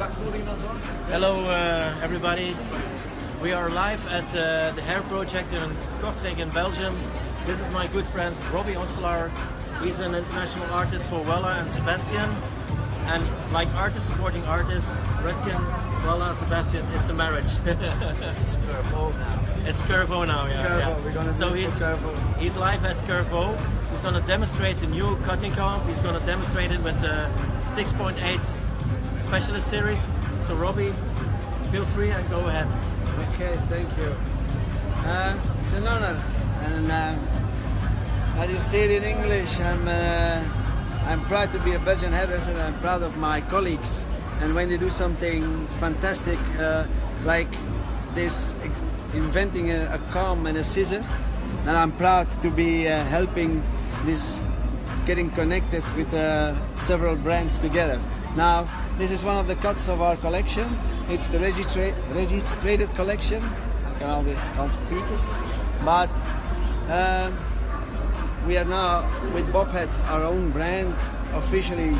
Hello everybody. We are live at the Hair Project in Kortrijk in Belgium. This is my good friend Robbie Osselaar. He's an international artist for Wella and Sebastian. And like artist supporting artists, Redken, Wella and Sebastian, it's a marriage. It's Curvo now. It's Curvo now, it's yeah. Curvo. Yeah. We're gonna do Curvo. He's live at Curvo. He's gonna demonstrate the new cutting comb. He's gonna demonstrate it with the 6.8 Specialist series. So Robbie, feel free and go ahead. Okay, thank you. It's an honor, and as you say it in English, I'm proud to be a Belgian hairdresser. I'm proud of my colleagues, and when they do something fantastic like this, inventing a comb and a scissor, and I'm proud to be helping this, getting connected with several brands together. Now, this is one of the cuts of our collection. It's the registered collection. I can't speak it, but we are now with Bobhead, our own brand, officially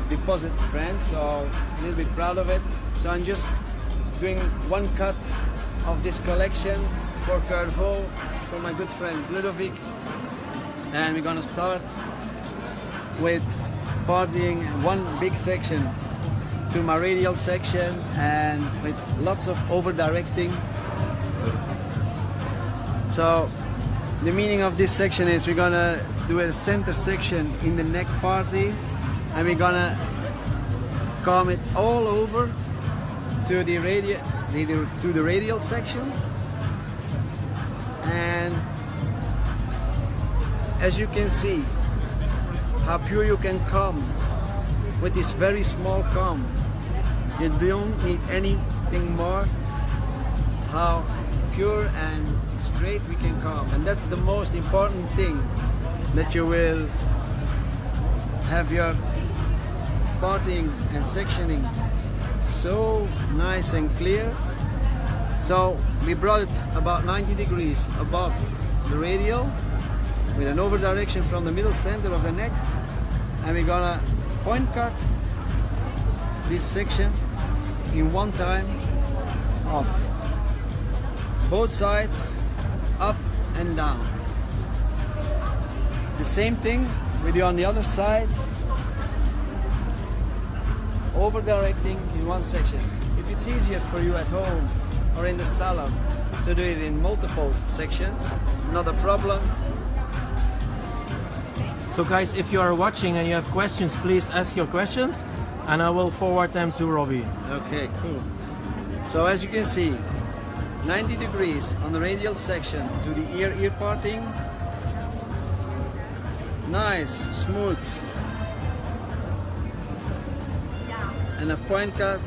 deposit brand. So a little bit proud of it. So I'm just doing one cut of this collection for Curvo, for my good friend Ludovic, and we're gonna start with partying one big section to my radial section, and with lots of over directing. So the meaning of this section is we're gonna do a center section in the neck party, and we're gonna comb it all over to the radial section. And as you can see how pure you can comb with this very small comb. You don't need anything more. How pure and straight we can comb, and that's the most important thing, that you will have your parting and sectioning so nice and clear. So we brought it about 90 degrees above the radial with an over direction from the middle center of the neck, and we're gonna point cut this section in one time off both sides, up and down. The same thing we do on the other side, over directing in one section. If it's easier for you at home or in the salon to do it in multiple sections, not a problem. So guys, if you are watching and you have questions, please ask your questions and I will forward them to Robbie. Okay, cool. So as you can see, 90 degrees on the radial section to the ear parting. Nice, smooth. And a point cut.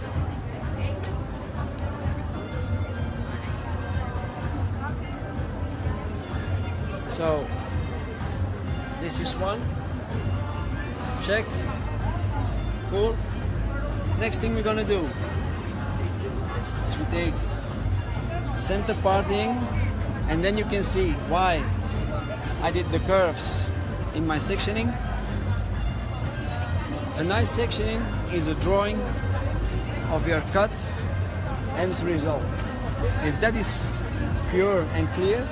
So this is one. Check. Cool. Next thing we're gonna do is we take center parting, and then you can see why I did the curves in my sectioning. A nice sectioning is a drawing of your cut end result. If that is pure and clear,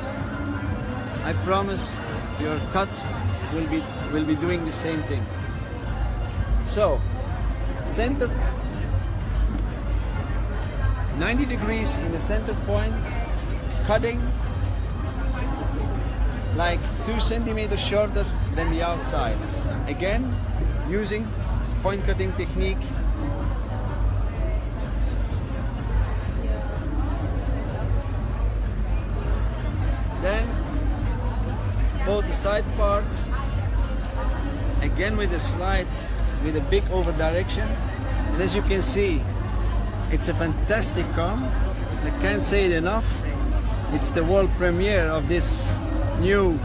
I promise your cut will be doing the same thing. So center 90 degrees in the center point, cutting like 2 centimeters shorter than the outsides. Again, using point cutting technique. Then both the side parts, again with a slide, with a big over direction. And as you can see, it's a fantastic comb. I can't say it enough. It's the world premiere of this new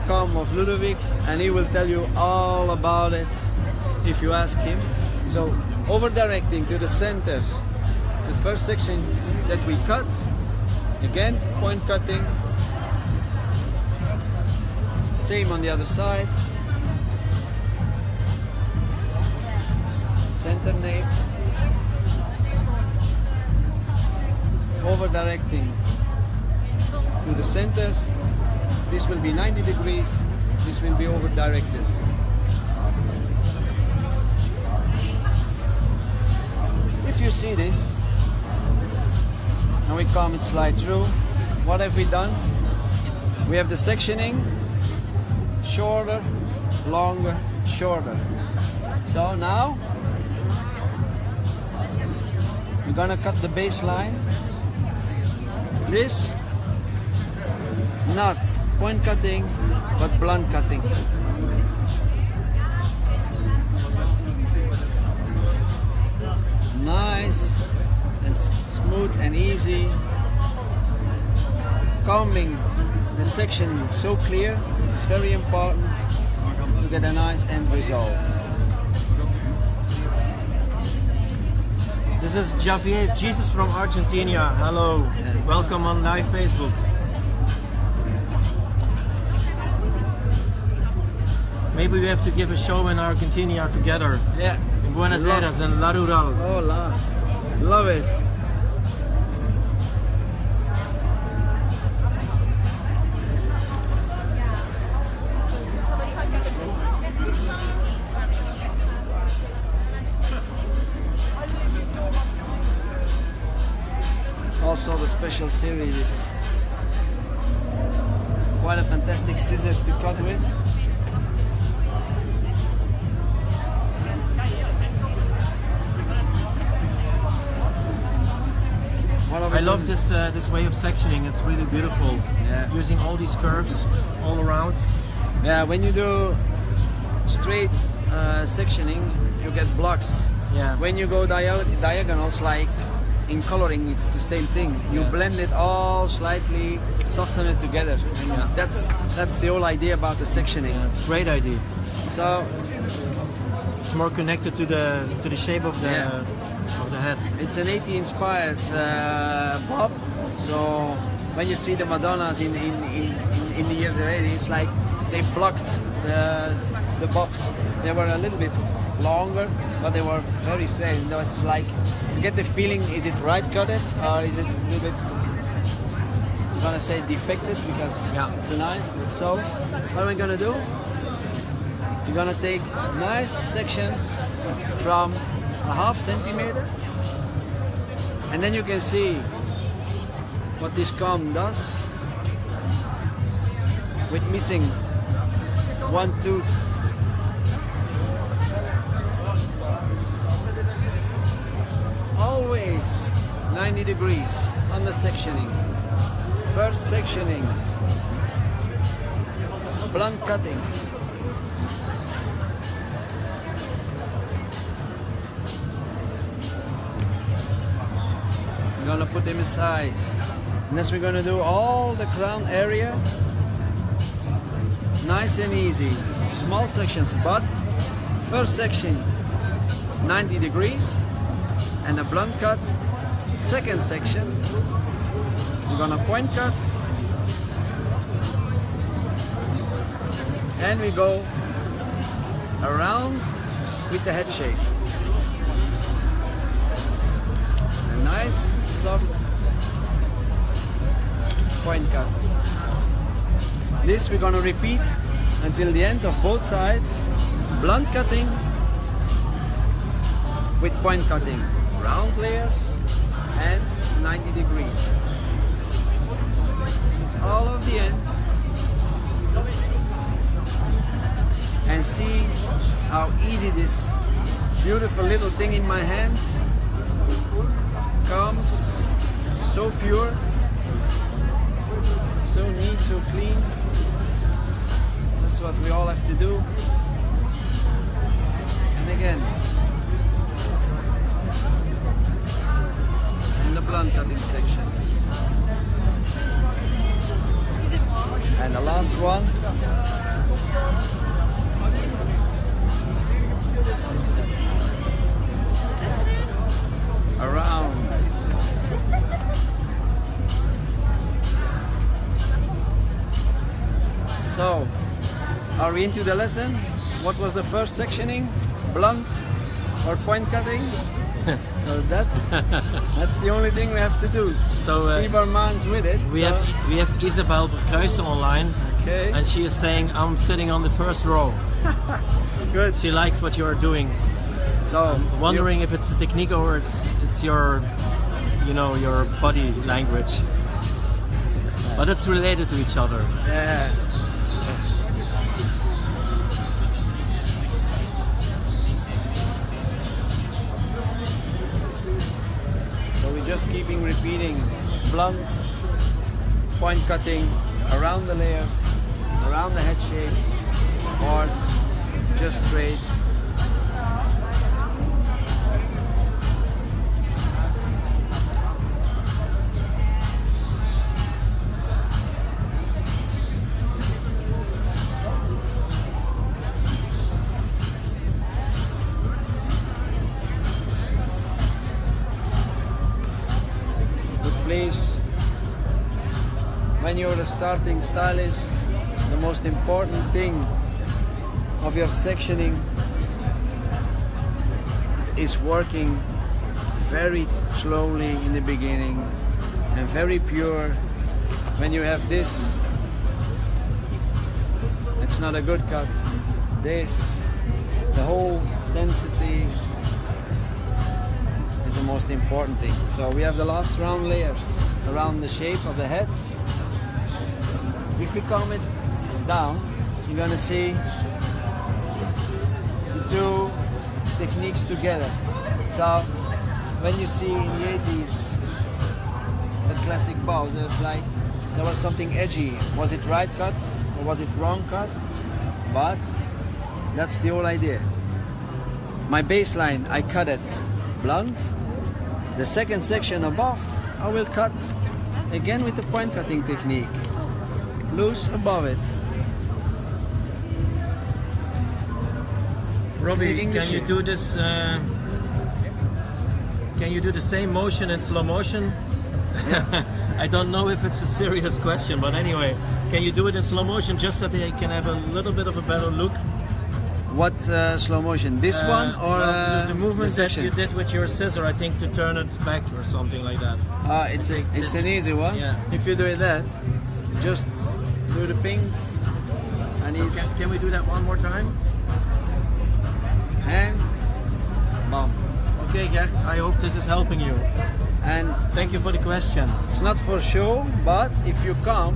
comb of Ludovic, and he will tell you all about it if you ask him. So over directing to the center, the first section that we cut, again point cutting, same on the other side. center nape, over directing to the center. This will be 90 degrees, this will be over directed. If you see this, and we come and slide through, what have we done? We have the sectioning, shorter, longer, shorter. So now, we're gonna cut the baseline. This, not point cutting, but blunt cutting. Nice and smooth and easy. Combing the section so clear, it's very important to get a nice end result. This is Javier Jesus from Argentina. Hello, welcome on live Facebook. Maybe we have to give a show in Argentina together. Yeah. In Buenos Aires and La Rural. Oh, love it. Also, the special series is quite a fantastic scissors to cut with. I love this this way of sectioning. It's really beautiful. Yeah. Using all these curves all around. Yeah, when you do straight sectioning, you get blocks. Yeah. When you go diagonals, like in coloring, it's the same thing. You blend it all slightly, soften it together. And that's the whole idea about the sectioning. It's a great idea. So it's more connected to the shape of the head. it's an 80 inspired bob. So when you see the Madonnas in the years of 80, it's like they blocked the bobs. They were a little bit longer, but they were very straight. You know, it's like you get the feeling: is it right cutted or is it a little bit? I'm gonna say defected because it's a nice. So what am I gonna do? You're gonna take nice sections from a ½ centimeter, and then you can see what this comb does with missing one tooth. Always 90 degrees on the sectioning. First sectioning, blunt cutting. I'm gonna put them aside. Next we're gonna do all the crown area. Nice and easy. Small sections, but first section 90 degrees and a blunt cut. Second section, we're gonna point cut. And we go around with the head shape. A nice soft point cut. This we're gonna repeat until the end of both sides. Blunt cutting with point cutting. Round layers and 90 degrees. All of the end. And see how easy this beautiful little thing in my hand comes. So pure, so neat, so clean. That's what we all have to do. And again, in the blunt cutting section. And the last one. Around. So, are we into the lesson? What was the first sectioning? Blunt, or point cutting. So that's the only thing we have to do. So Keep our minds with it. we have Isabel Verkuijsen online, Okay. and she is saying I'm sitting on the first row. Good. She likes what you are doing. So Wondering if it's a technique or it's your, you know, your body language. But it's related to each other. Yeah. So we're just keeping repeating blunt point cutting around the layers, around the head shape, or just straight. Please, when you're a starting stylist, the most important thing of your sectioning is working very slowly in the beginning and very pure. When you have this, it's not a good cut. This, the whole density is the most important thing. So we have the last round layers around the shape of the head. If we calm it down, you're gonna see the two techniques together. So when you see in the 80s the classic bows, it's like there was something edgy. Was it right cut or was it wrong cut? But that's the whole idea. My baseline, I cut it blunt. The second section above, I will cut again with the point cutting technique. Loose above it. Robbie, Taking the can you shape. do this? Can you do the same motion in slow motion? Yeah. I don't know if it's a serious question, but anyway, can you do it in slow motion just so they can have a little bit of a better look? What slow motion? This one or well, the movement that section? you did with your scissor, I think, to turn it back or something like that. It's an easy one. Yeah. If you do it that, just do the ping and So he's can we do that one more time? hand, bam. Okay, Gert, I hope this is helping you. And Thank you for the question. it's not for show, but if you come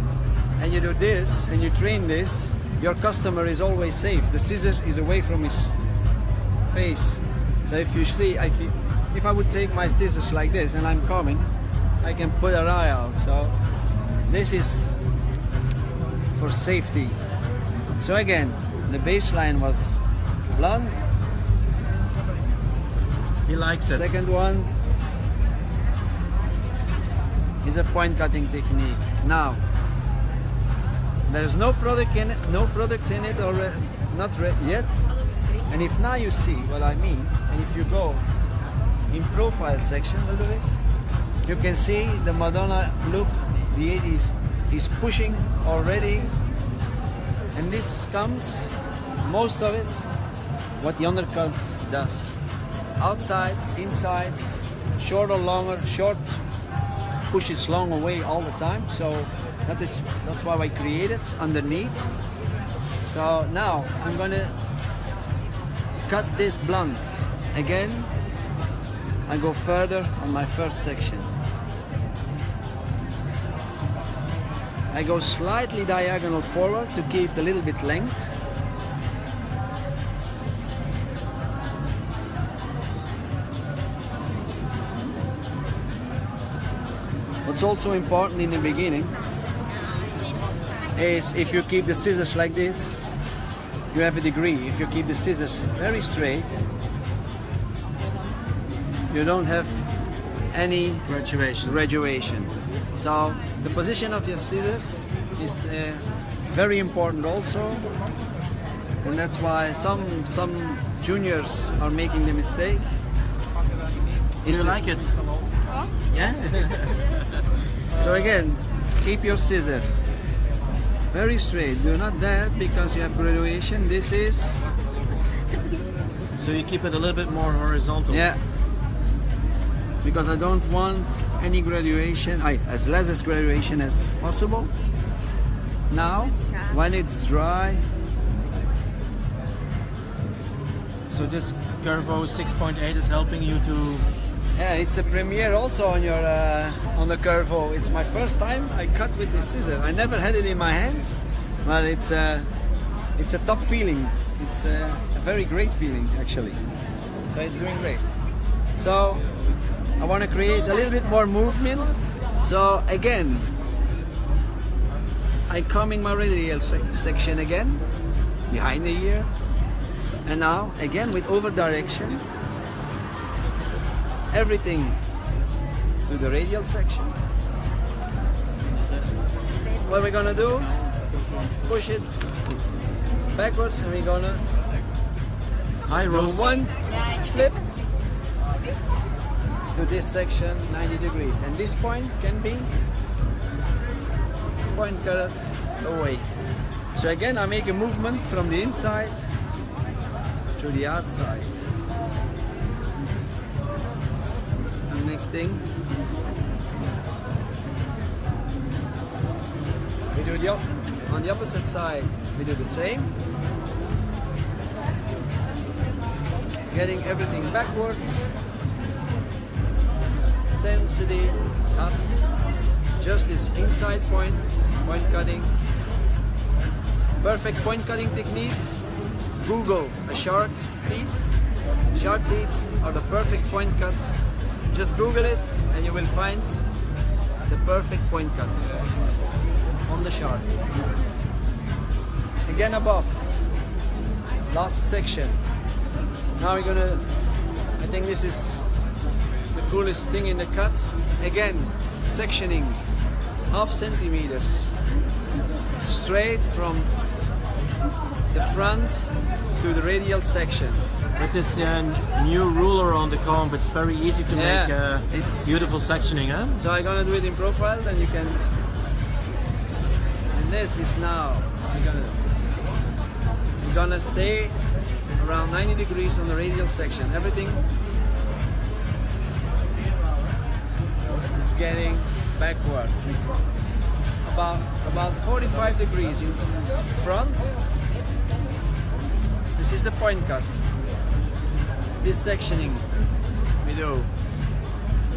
and you do this and you train this, your customer is always safe. The scissor is away from his face. So if you see, if I would take my scissors like this and I'm coming, I can put an eye out. So this is for safety. So again, the baseline was blunt. He likes it. Second one is a point cutting technique. Now, there's no product in it, or yet. And if now you see what I mean, and if you go in profile section a little bit, you can see the Madonna look, the 80s is pushing already. And this comes, most of it, what the undercut does. Outside, inside, short or longer, short pushes long away all the time. So that's why I created underneath. So now I'm gonna cut this blunt. Again, I go further on my first section. I go slightly diagonal forward to keep a little bit length. What's also important in the beginning is if you keep the scissors like this, you have a degree. If you keep the scissors very straight, you don't have any graduation. So the position of your scissor is very important also, and that's why some juniors are making the mistake. Do you like it? Yes. So again, keep your scissor very straight. Do not that because you have graduation. This is So you keep it a little bit more horizontal. Yeah. Because I don't want any graduation, as less as graduation as possible. Now, when it's dry. So this Curvo 6.8 is helping you to... Yeah, it's a premiere also on your on the Curvo. It's my first time I cut with this scissor. I never had it in my hands, but it's a top feeling. It's a very great feeling actually. So it's doing great. So I want to create a little bit more movement. So again, I come in my radial section again, behind the ear, and now again with over direction. Everything to the radial section. What we're gonna do, push it backwards, and we're gonna do one flip to this section 90 degrees, and this point can be point cut away. So again, I make a movement from the inside to the outside. Next thing, we do on the opposite side, we do the same, getting everything backwards, density up, just this inside point cutting, perfect point cutting technique. Google a shark teeth. Shark teeth are the perfect point cut. Just Google it and you will find the perfect point cut on the shark. Again above, last section. Now we're gonna, I think this is the coolest thing in the cut. Again, sectioning half centimeters straight from the front to the radial section. With this new ruler on the comb, it's very easy to make it's beautiful sectioning, huh? So I'm gonna do it in profile, then you can. And this is now you're gonna stay around 90 degrees on the radial section. Everything is getting backwards. About 45 degrees in front. This is the point cut. This sectioning we do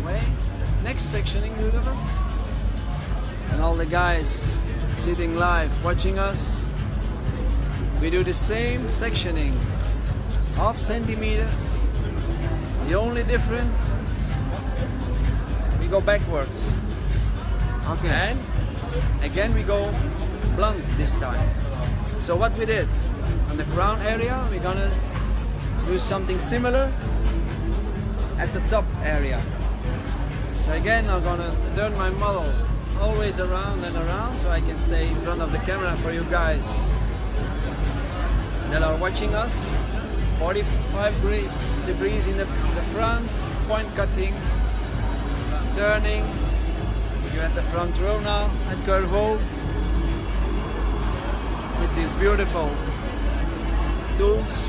away. Next sectioning we do. And all the guys sitting live watching us, we do the same sectioning, half centimeters. The only difference, we go backwards. Okay. And again we go blunt this time. So what we did on the crown area, we're gonna do something similar at the top area. So again, I'm gonna turn my model always around and around so I can stay in front of the camera for you guys that are watching us. 45 degrees in the front, point cutting, turning. You're at the front row now at Curvo with these beautiful tools.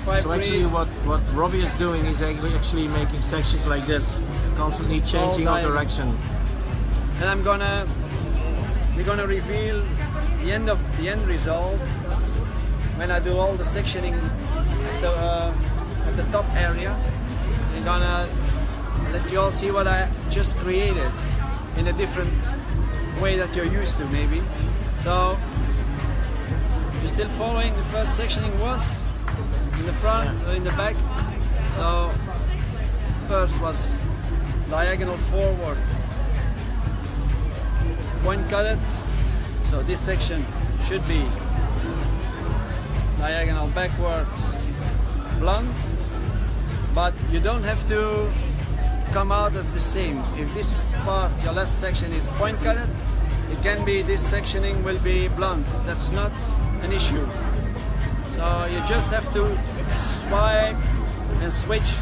So actually what Robbie is doing is actually making sections like this, constantly changing of direction. And we're gonna reveal the end result when I do all the sectioning at the top area. I'm gonna let you all see what I just created in a different way that you're used to maybe. So you're still following the first sectioning was in the front or in the back. So first was diagonal forward, point cut it. So this section should be diagonal backwards, blunt, but you don't have to come out of the same. If this is part, your last section is point cut it, it can be this sectioning will be blunt. That's not an issue. So you just have to swipe and switch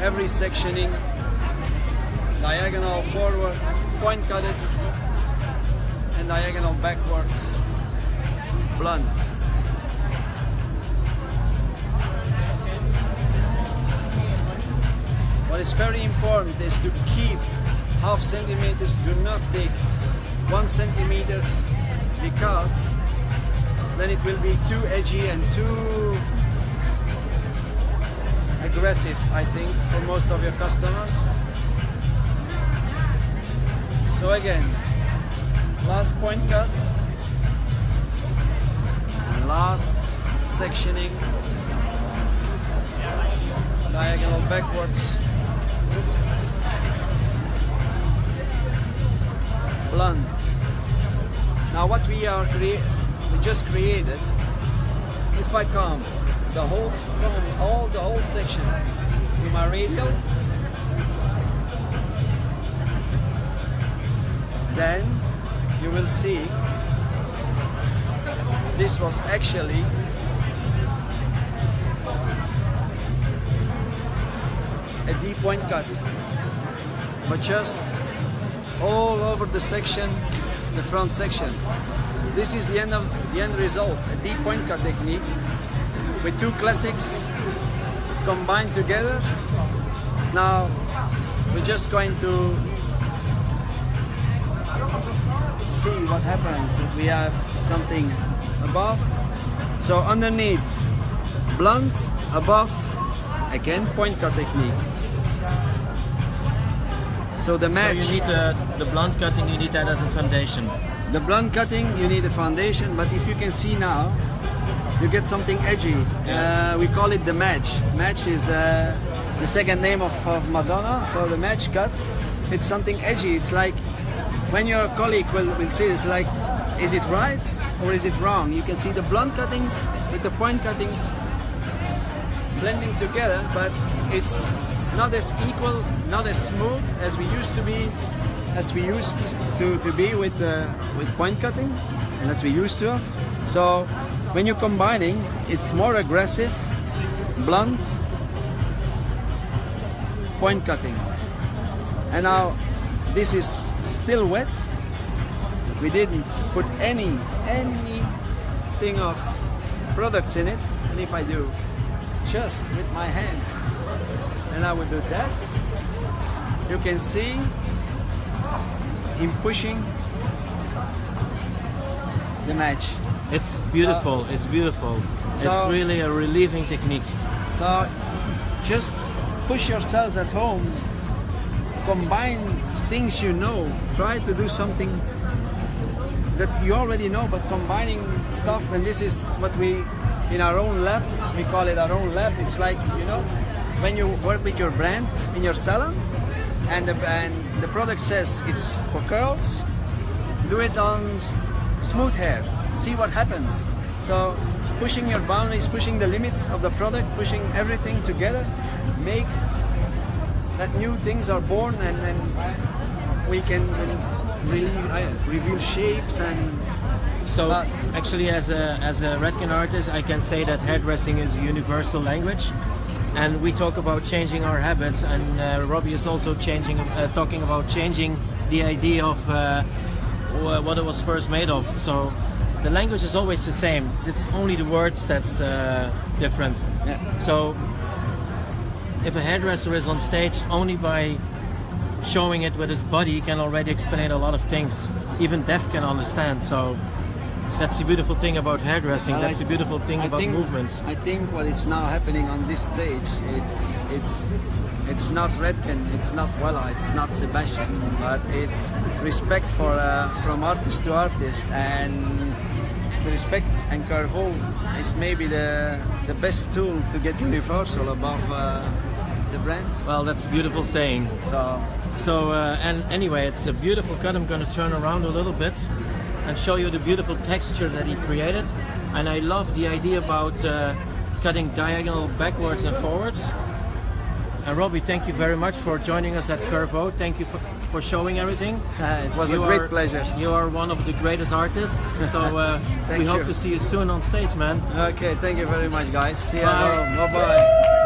every sectioning, diagonal forward, point cut it, and diagonal backwards blunt. What is very important is to keep half centimeters, do not take 1 centimeter, because then it will be too edgy and too aggressive, I think, for most of your customers. So again, last point cut, and last sectioning, diagonal backwards, blunt. Now what we just created, if I come the whole section to my radial, then you will see this was actually a D point cut, but just all over the section, the front section. This is the end result, a D point cut technique with two classics combined together. Now we're just going to see what happens if we have something above. So underneath blunt, above again point cut technique. So the match. So you need the blunt cutting, you need that as a foundation. The blunt cutting, you need a foundation, but if you can see now, you get something edgy. We call it the match. Match is the second name of Madonna, so the match cut, it's something edgy. It's like when your colleague will see, it's like, is it right or is it wrong? You can see the blunt cuttings with the point cuttings blending together, but it's not as equal, not as smooth as we used to be, with point cutting, and that we used to have. So when you're combining, it's more aggressive, blunt, point cutting. And now this is still wet. We didn't put anything of products in it. And if I do just with my hands, and I would do that, you can see him pushing the match. It's beautiful, it's beautiful. It's really a relieving technique. So just push yourselves at home, combine things you know, try to do something that you already know, but combining stuff. And this is what we, in our own lab, we call it our own lab. It's like, you know, when you work with your brand in your salon, and the product says it's for curls, do it on smooth hair, see what happens. So pushing your boundaries, pushing the limits of the product, pushing everything together makes that new things are born, and then we can really reveal shapes. And so actually, as a Redken artist, I can say that hairdressing is a universal language. And we talk about changing our habits, and Robbie is also talking about changing the idea of what it was first made of. So the language is always the same. It's only the words that's different. Yeah. So if a hairdresser is on stage, only by showing it with his body, he can already explain a lot of things. Even deaf can understand. So that's the beautiful thing about hairdressing. That's the beautiful thing about movements. I think what is now happening on this stage, it's not Redken, it's not Wella, it's not Sebastian, but it's respect for from artist to artist, and the respect and Carvo is maybe the best tool to get universal above the brands. Well, that's a beautiful saying. And anyway, it's a beautiful cut. I'm going to turn around a little bit and show you the beautiful texture that he created. And I love the idea about cutting diagonal backwards and forwards. And Robbie, thank you very much for joining us at Carvo. Thank you for showing everything. It was a great pleasure. You are one of the greatest artists. So we hope to see you soon on stage, man. Okay, thank you very much, guys. See you. Bye. Bye-bye.